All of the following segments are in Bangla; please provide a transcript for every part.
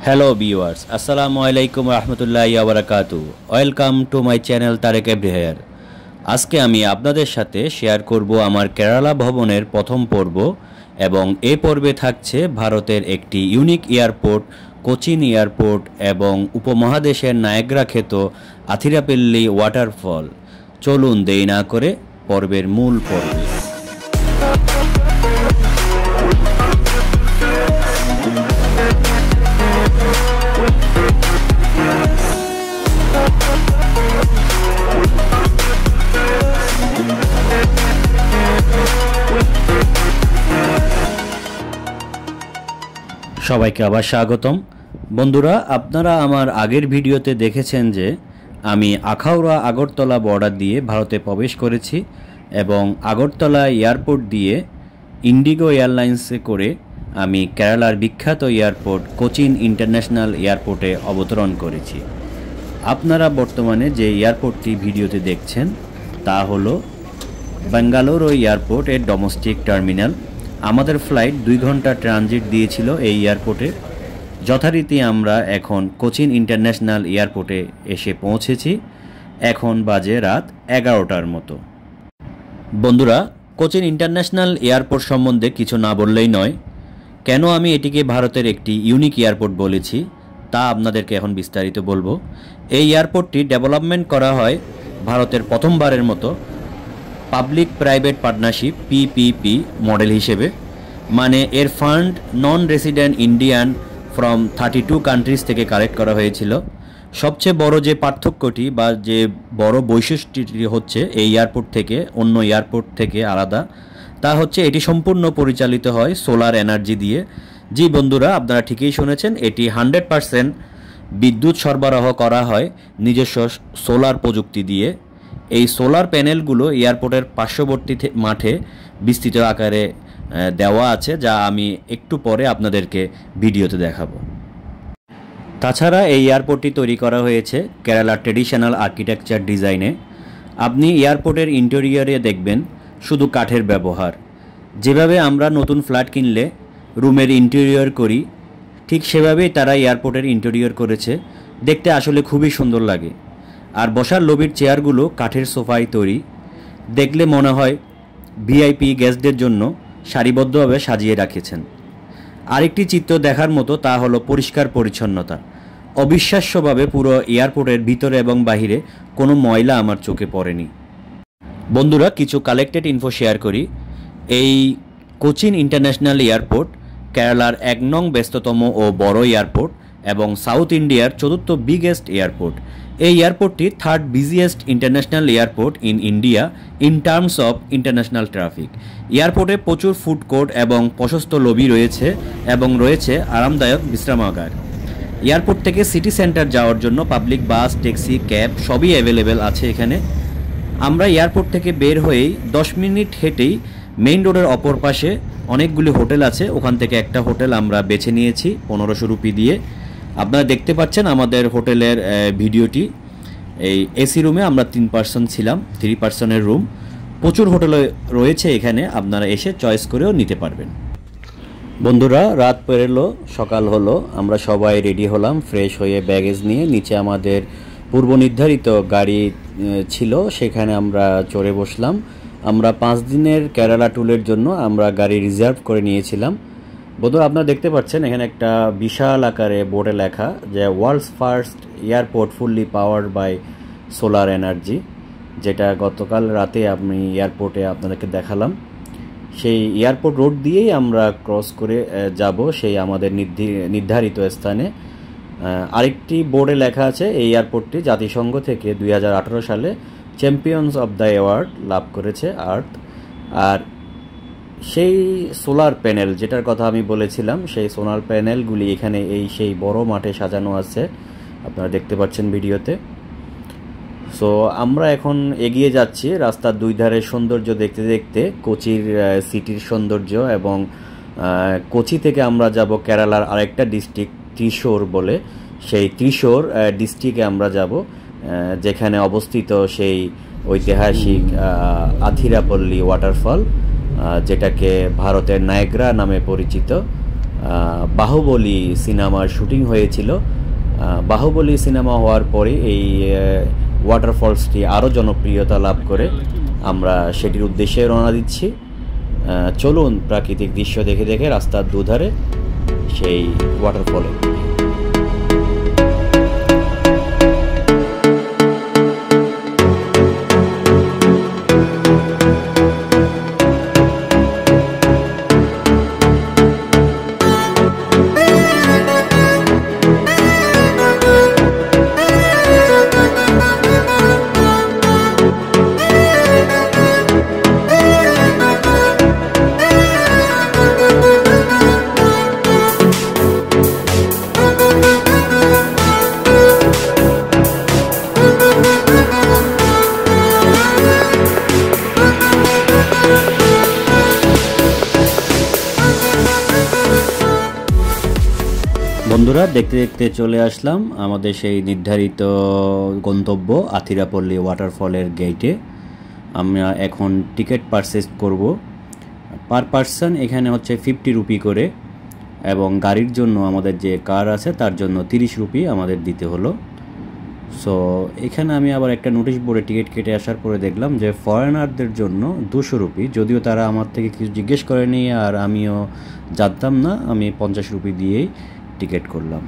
Hello viewers, Assalamualaikum warahmatullahi wabarakatuh. Welcome to my channel Tarek Everywhere. আজকে আমি আপনাদের সাথে শেয়ার করব আমার কেরালা ভ্রমণের প্রথম পর্ব এবং এই পর্বে থাকছে ভারতের একটি ইউনিক এয়ারপোর্ট কোচিন এয়ারপোর্ট এবং উপমহাদেশের নায়াগ্রা খ্যাত আথিরাপিল্লি ওয়াটারফল। চলুন দেরি না করে পর্বের মূল পর্বে। সবাইকে আবার স্বাগতম। বন্ধুরা, আপনারা আমার আগের ভিডিওতে দেখেছেন যে আমি আখাউড়া আগরতলা বর্ডার দিয়ে ভারতে প্রবেশ করেছি এবং আগরতলা এয়ারপোর্ট দিয়ে ইন্ডিগো এয়ারলাইন্সে করে আমি কেরালার বিখ্যাত এয়ারপোর্ট কোচিন ইন্টারন্যাশনাল এয়ারপোর্টে অবতরণ করেছি। আপনারা বর্তমানে যে এয়ারপোর্টটি ভিডিওতে দেখছেন তা হলো বেঙ্গালুরু এয়ারপোর্টের ডোমেস্টিক টার্মিনাল। আমাদের ফ্লাইট 2 ঘন্টা ট্রানজিট দিয়েছিল এই এয়ারপোর্টে। যথারীতি আমরা এখন কোচিন ইন্টারন্যাশনাল এয়ারপোর্টে এসে পৌঁছেছি। এখন বাজে রাত 11টার মতো। বন্ধুরা, কোচিন ইন্টারন্যাশনাল এয়ারপোর্ট সম্বন্ধে কিছু না বললেই নয়। কেন আমি এটিকে ভারতের একটি ইউনিক এয়ারপোর্ট বলেছি তা আপনাদেরকে এখন বিস্তারিত বলবো। এই এয়ারপোর্টটি ডেভেলপমেন্ট করা হয় ভারতের প্রথমবারের মতো public private partnership PPP model হিসেবে, মানে এর fund non resident Indian from 32 countries থেকে কালেক্ট করা হয়েছিল। সবচেয়ে বড় যে পার্থক্যটি বা যে বড় বৈশিষ্ট্যটি হচ্ছে এই এয়ারপোর্ট থেকে অন্য এয়ারপোর্ট থেকে আলাদা, তা হচ্ছে এটি সম্পূর্ণ পরিচালিত হয় সোলার এনার্জি দিয়ে। জি বন্ধুরা, আপনারা ঠিকই শুনেছেন, এটি 100% বিদ্যুৎ সরবরাহ করা হয় নিজস্ব সোলার প্রযুক্তি দিয়ে। এই সোলার প্যানেলগুলো এয়ারপোর্টের পার্শ্ববর্তী মাঠে বিস্তৃত আকারে দেওয়া আছে, যা আমি একটু পরে আপনাদেরকে ভিডিওতে দেখাবো। তাছাড়া এই এয়ারপোর্টটি তৈরি করা হয়েছে কেরালার ট্রেডিশনাল আর্কিটেকচার ডিজাইনে। আপনি এয়ারপোর্টের ইন্টেরিয়রে দেখবেন শুধু কাঠের ব্যবহার। যেভাবে আমরা নতুন ফ্ল্যাট কিনলে রুমের ইন্টেরিয়র করি, ঠিক সেভাবেই তারা এয়ারপোর্টের ইন্টেরিয়র করেছে। দেখতে আসলে খুবই সুন্দর লাগে। আর বসার লবির চেয়ারগুলো কাঠের সোফায় তৈরি। দেখলে মনে হয় ভিআইপি গেস্টদের জন্য সারিবদ্ধভাবে সাজিয়ে রাখেছেন। আরেকটি চিত্র দেখার মতো, তা হলো পরিষ্কার পরিচ্ছন্নতা। অবিশ্বাস্যভাবে পুরো এয়ারপোর্টের ভিতরে এবং বাহিরে কোনো ময়লা আমার চোখে পড়েনি। বন্ধুরা, কিছু কালেক্টেড ইনফো শেয়ার করি। এই কোচিন ইন্টারন্যাশনাল এয়ারপোর্ট কেরালার 1 নং ব্যস্ততম ও বড় এয়ারপোর্ট এবং সাউথ ইন্ডিয়ার 4th বিগেস্ট এয়ারপোর্ট। এই এয়ারপোর্টটি 3rd busiest international airport in India in terms of international traffic. এয়ারপোর্টে প্রচুর ফুড কোর্ট এবং প্রশস্ত লবি রয়েছে এবং রয়েছে আরামদায়ক বিশ্রামাগার। এয়ারপোর্ট থেকে সিটি সেন্টার যাওয়ার জন্য পাবলিক বাস, ট্যাক্সি, ক্যাব সবই অ্যাভেলেবেল আছে এখানে। আমরা এয়ারপোর্ট থেকে বের হয়েই 10 মিনিট হেঁটেই মেইন রোডের অপর পাশে অনেকগুলি হোটেল আছে। ওখান থেকে একটা হোটেল আমরা বেছে নিয়েছি 1500 রুপি দিয়ে। আপনারা দেখতে পাচ্ছেন আমাদের হোটেলের ভিডিওটি। এই এসি রুমে আমরা 3 পার্সন ছিলাম, 3 পার্সনের রুম। প্রচুর হোটেল রয়েছে এখানে, আপনারা এসে চয়েস করেও নিতে পারবেন। বন্ধুরা, রাত পেরোলো, সকাল হলো। আমরা সবাই রেডি হলাম ফ্রেশ হয়ে ব্যাগেজ নিয়ে। নিচে আমাদের পূর্ব নির্ধারিত গাড়ি ছিল, সেখানে আমরা চড়ে বসলাম। আমরা 5 দিনের কেরালা ট্যুরের জন্য আমরা গাড়ি রিজার্ভ করে নিয়েছিলাম। বন্ধুরা, আপনারা দেখতে পাচ্ছেন এখানে একটা বিশাল আকারে বোর্ডে লেখা যে world's first airport fully powered by solar energy, যেটা গতকাল রাতে আমি এয়ারপোর্টে আপনাদেরকে দেখালাম। সেই এয়ারপোর্ট রোড দিয়েই আমরা ক্রস করে যাব সেই আমাদের নির্ধারিত স্থানে। আরেকটি বোর্ডে লেখা আছে এই এয়ারপোর্টটি জাতিসংঘ থেকে 2018 সালে চ্যাম্পিয়ন্স অব দ্য অ্যাওয়ার্ড লাভ করেছে আর্থ। আর সেই সোলার প্যানেল যেটার কথা আমি বলেছিলাম, সেই সোলার প্যানেলগুলি এখানে সেই বড় মাঠে সাজানো আছে, আপনারা দেখতে পাচ্ছেন ভিডিওতে। সো আমরা এখন এগিয়ে যাচ্ছি রাস্তার 2 ধারের সৌন্দর্য দেখতে দেখতে, কোচির সিটির সৌন্দর্য। এবং কোচি থেকে আমরা যাব কেরালার আরেকটা ডিস্ট্রিক্ট ত্রিশূর বলে, সেই ত্রিশূর ডিস্ট্রিক্টে আমরা যাব, যেখানে অবস্থিত সেই ঐতিহাসিক আথিরাপল্লী ওয়াটারফল, যেটাকে ভারতের নায়াগ্রা নামে পরিচিত। বাহুবলী সিনেমার শুটিং হয়েছিল। বাহুবলী সিনেমা হওয়ার পরে এই ওয়াটারফলসটি আরও জনপ্রিয়তা লাভ করে। আমরা সেটির উদ্দেশ্যে রওনা দিচ্ছি। চলুন প্রাকৃতিক দৃশ্য দেখে দেখে রাস্তার দুধারে সেই ওয়াটারফলে। বন্ধুরা, দেখতে দেখতে চলে আসলাম আমাদের সেই নির্ধারিত গন্তব্য আথিরাপল্লী ওয়াটারফলের গেটে। আমরা এখন টিকিট পারচেজ করব। পার পারসন এখানে হচ্ছে 50 রুপি করে, এবং গাড়ির জন্য আমাদের যে কার আছে তার জন্য 30 রুপি আমাদের দিতে হলো। সো এখানে আমি আবার একটা নোটিশ বোর্ডে টিকিট কেটে আসার পরে দেখলাম যে ফরেনারদের জন্য 200 রুপি, যদিও তারা আমার থেকে কিছু জিজ্ঞেস করেনি আর আমিও জানতাম না, আমি 50 রুপি দিয়েই টিকিট করলাম।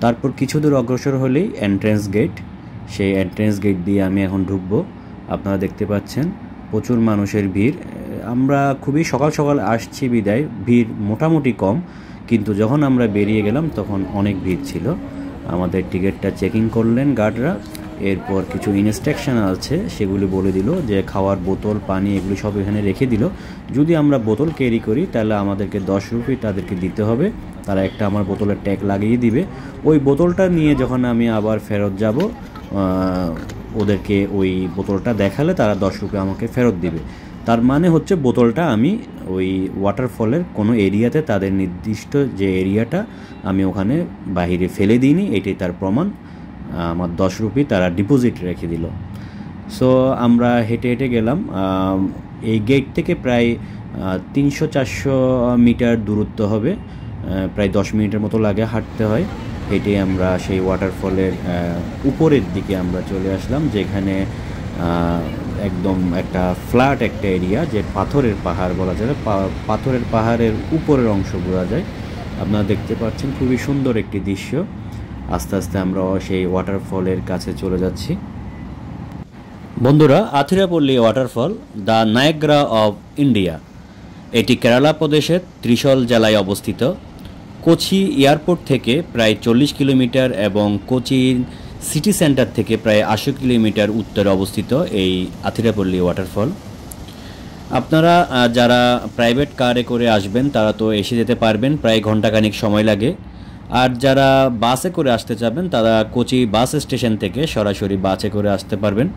তারপর কিছু দূর অগ্রসর হলেই এন্ট্রেন্স গেট, সেই এন্ট্রেন্স গেট দিয়ে আমি এখন ঢুকবো। আপনারা দেখতে পাচ্ছেন প্রচুর মানুষের ভিড়। আমরা খুবই সকাল সকাল আসছি বিদায় ভিড় মোটামুটি কম, কিন্তু যখন আমরা বেরিয়ে গেলাম তখন অনেক ভিড় ছিল। আমাদের টিকিটটা চেকিং করলেন গার্ডরা, এরপর কিছু ইনস্ট্রাকশন আছে সেগুলি বলে দিল যে খাওয়ার বোতল, পানি এগুলি সব এখানে রেখে দিল। যদি আমরা বোতল ক্যারি করি তাহলে আমাদেরকে 10 রুপি তাদেরকে দিতে হবে। তারা একটা আমার বোতলের ট্যাগ লাগিয়ে দিবে। ওই বোতলটা নিয়ে যখন আমি আবার ফেরত যাব, ওদেরকে ওই বোতলটা দেখালে তারা 10 রুপি আমাকে ফেরত দিবে। তার মানে হচ্ছে বোতলটা আমি ওই ওয়াটারফলের কোনো এরিয়াতে, তাদের নির্দিষ্ট যে এরিয়াটা, আমি ওখানে বাহিরে ফেলে দিইনি, এটাই তার প্রমাণ। আমার 10 রুপি তারা ডিপোজিট রেখে দিল। সো আমরা হেঁটে হেঁটে গেলাম। এই গেট থেকে প্রায় 300-400 মিটার দূরত্ব হবে, প্রায় 10 মিনিটের মতো লাগে হাঁটতে হয়। হেঁটে আমরা সেই ওয়াটারফলের উপরের দিকে আমরা চলে আসলাম, যেখানে একদম একটা ফ্ল্যাট একটা এরিয়া, যে পাথরের পাহাড় বলা যায়, পাথরের পাহাড়ের উপরের অংশ বোঝা যায়। আপনারা দেখতে পাচ্ছেন খুবই সুন্দর একটি দৃশ্য। আস্তে আস্তে আমরা সেই ওয়াটারফলের কাছে চলে যাচ্ছি। বন্ধুরা, Athirappilly waterfall the Niagara of India, এটি কেরালা প্রদেশের ত্রিশল জেলায় অবস্থিত। কোচি এয়ারপোর্ট থেকে প্রায় 40 কিলোমিটার এবং কোচিন সিটি সেন্টার থেকে প্রায় 80 কিলোমিটার উত্তরে অবস্থিত এই আথিরাপল্লী ওয়াটারফল। আপনারা যারা প্রাইভেট কারে করে আসবেন তারা তো এসে যেতে পারবেন, প্রায় ঘন্টাখানিক সময় লাগে। আর যারা বাসে করে আসতে চাবেন তারা কোচি বাস স্টেশন থেকে সরাসরি বাসে করে আসতে পারবেন।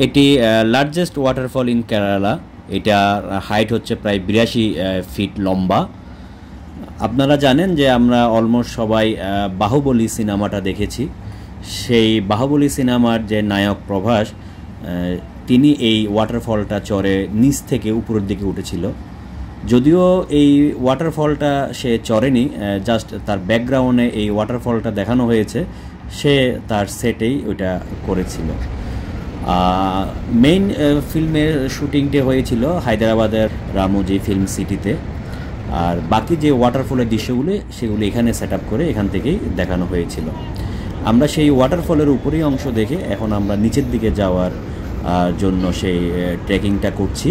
এটি লার্জেস্ট ওয়াটারফল ইন কেরালা। এটা হাইট হচ্ছে প্রায় 82 ফিট লম্বা। আপনারা জানেন যে আমরা অলমোস্ট সবাই বাহুবলী সিনেমাটা দেখেছি। সেই বাহুবলী সিনেমার যে নায়ক প্রভাস, তিনি এই ওয়াটারফলটা চড়ে নিচ থেকে উপরের দিকে উঠেছিল। যদিও এই ওয়াটারফলটা সে চড়েনি, জাস্ট তার ব্যাকগ্রাউন্ডে এই ওয়াটারফলটা দেখানো হয়েছে, সে তার সেটেই ওইটা করেছিল। মেইন ফিল্মের শুটিংটি হয়েছিল হায়দ্রাবাদের রামোজি ফিল্ম সিটিতে, আর বাকি যে ওয়াটারফলের দৃশ্যগুলি সেগুলি এখানে সেট আপ করে এখান থেকেই দেখানো হয়েছিল। আমরা সেই ওয়াটারফলের উপরেই অংশ দেখে এখন আমরা নিচের দিকে যাওয়ার জন্য সেই ট্রেকিংটা করছি।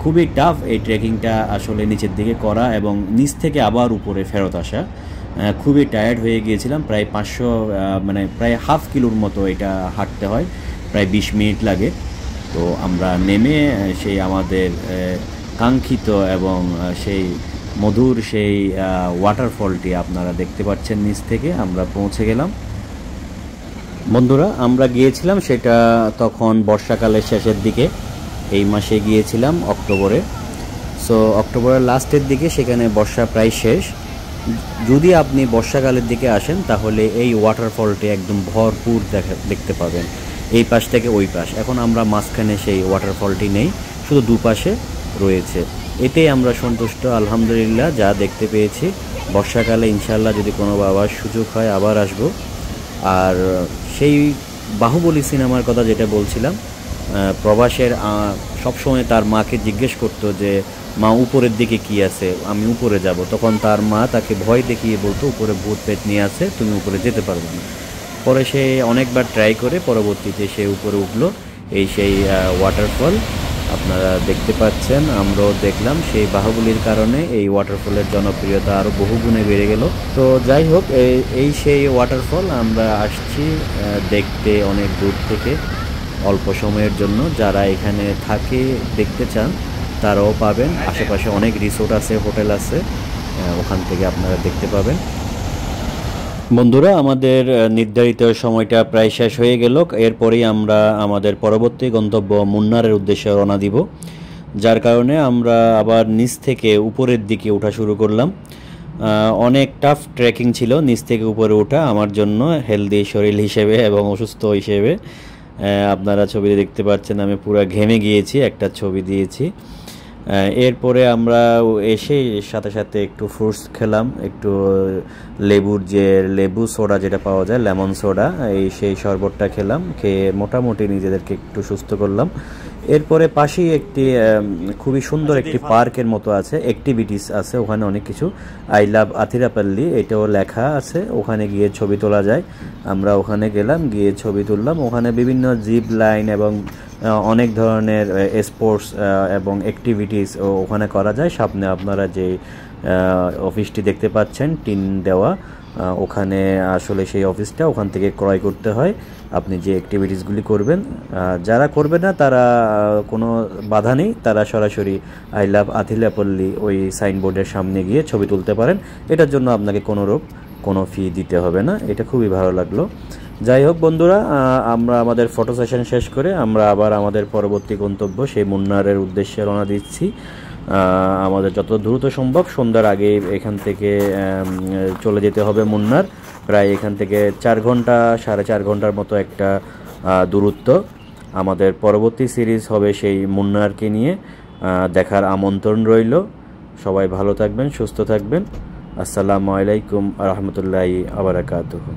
খুবই টাফ এই ট্রেকিংটা আসলে নিচের দিকে করা এবং নিচ থেকে আবার উপরে ফেরত আসা। খুবই টায়ার্ড হয়ে গিয়েছিলাম, প্রায় 500 মানে প্রায় হাফ কিলোর মতো এটা হাঁটতে হয়, প্রায় 20 মিনিট লাগে। তো আমরা নেমে সেই আমাদের কাঙ্ক্ষিত এবং সেই মধুর সেই ওয়াটারফলটি আপনারা দেখতে পাচ্ছেন নিচ থেকে আমরা পৌঁছে গেলাম। বন্ধুরা, আমরা গিয়েছিলাম সেটা তখন বর্ষাকালের শেষের দিকে, এই মাসে গিয়েছিলাম অক্টোবরে। সো অক্টোবরের লাস্টের দিকে সেখানে বর্ষা প্রায় শেষ। যদি আপনি বর্ষাকালের দিকে আসেন তাহলে এই ওয়াটারফলটি একদম ভরপুর দেখতে পাবেন, এই পাশ থেকে ওই পাশ। এখন আমরা মাঝখানে সেই ওয়াটারফলটি নেই, শুধু দুপাশে রয়েছে। এতেই আমরা সন্তুষ্ট আলহামদুলিল্লাহ যা দেখতে পেয়েছি। বর্ষাকালে ইনশাআল্লাহ যদি কোনো আবার সুযোগ হয় আবার আসব। আর সেই বাহুবলী সিনেমার কথা যেটা বলছিলাম, প্রবাসের সবসময় তার মাকে জিজ্ঞেস করতো যে মা উপরের দিকে কি আছে, আমি উপরে যাব। তখন তার মা তাকে ভয় দেখিয়ে বলতো উপরে ভূত পেট নিয়ে আছে, তুমি উপরে যেতে পারবে না। পরে সে অনেকবার ট্রাই করে পরবর্তীতে সে উপরে উঠলো। এই সেই ওয়াটারফল আপনারা দেখতে পাচ্ছেন, আমরাও দেখলাম। সেই বাহুবলীর কারণে এই ওয়াটারফলের জনপ্রিয়তা আরও বহুগুণে বেড়ে গেল। তো যাই হোক, এই সেই ওয়াটারফল আমরা আসছি দেখতে অনেক দূর থেকে অল্প সময়ের জন্য। যারা এখানে থাকে দেখতে চান তারাও পাবেন। আশেপাশে অনেক রিসোর্ট আছে, হোটেল আছে, ওখান থেকে আপনারা দেখতে পাবেন। বন্ধুরা, আমাদের নির্ধারিত সময়টা প্রায় শেষ হয়ে গেল। এরপরেই আমরা আমাদের পরবর্তী গন্তব্য মুন্নারের উদ্দেশ্যে রওনা দিব, যার কারণে আমরা আবার নিচ থেকে উপরের দিকে ওঠা শুরু করলাম। অনেক টাফ ট্রেকিং ছিল নিচ থেকে উপরে ওঠা আমার জন্য, হেলদি শরীর হিসেবে এবং অসুস্থ হিসেবে। আপনারা ছবিতে দেখতে পাচ্ছেন আমি পুরো ঘেমে গিয়েছি, একটা ছবি দিয়েছি। এরপরে আমরা এসে সাথে সাথে একটু ফ্রুটস খেলাম, একটু লেবুর যে লেবু সোডা যেটা পাওয়া যায়, লেমন সোডা, সেই শরবতটা খেলাম। খেয়ে মোটামুটি নিজেদেরকে একটু সুস্থ করলাম। এরপরে পাশেই একটি খুবই সুন্দর একটি পার্কের মতো আছে, অ্যাক্টিভিটিস আছে ওখানে অনেক কিছু। আই লাভ আথিরাপল্লী এটাও লেখা আছে, ওখানে গিয়ে ছবি তোলা যায়। আমরা ওখানে গেলাম, গিয়ে ছবি তুললাম। ওখানে বিভিন্ন জিপ লাইন এবং অনেক ধরনের স্পোর্টস এবং অ্যাক্টিভিটিস ওখানে করা যায়। সামনে আপনারা যে অফিসটি দেখতে পাচ্ছেন টিন দেওয়া, ওখানে আসলে সেই অফিসটা, ওখান থেকে ক্রয় করতে হয় আপনি যে অ্যাক্টিভিটিসগুলি করবেন। যারা করবে না তারা কোনো বাধা নেই, তারা সরাসরি আই লাভ আথিরাপল্লী ওই সাইনবোর্ডের সামনে গিয়ে ছবি তুলতে পারেন। এটার জন্য আপনাকে কোনো ফি দিতে হবে না। এটা খুবই ভালো লাগলো। যাই হোক বন্ধুরা, আমরা আমাদের ফটো সেশন শেষ করে আমরা আবার আমাদের পরবর্তী গন্তব্য সেই মুন্নারের উদ্দেশ্যে রওনা দিচ্ছি। আমাদের যত দ্রুত সম্ভব সন্ধ্যার আগে এখান থেকে চলে যেতে হবে মুন্নার। প্রায় এখান থেকে 4 ঘন্টা 4.5 ঘন্টার মতো একটা দূরত্ব। আমাদের পরবর্তী সিরিজ হবে সেই মুন্নারকে নিয়ে। দেখার আমন্ত্রণ রইল। সবাই ভালো থাকবেন, সুস্থ থাকবেন। আসসালামু আলাইকুম ওয়া রাহমাতুল্লাহি ওয়া বারাকাতুহু।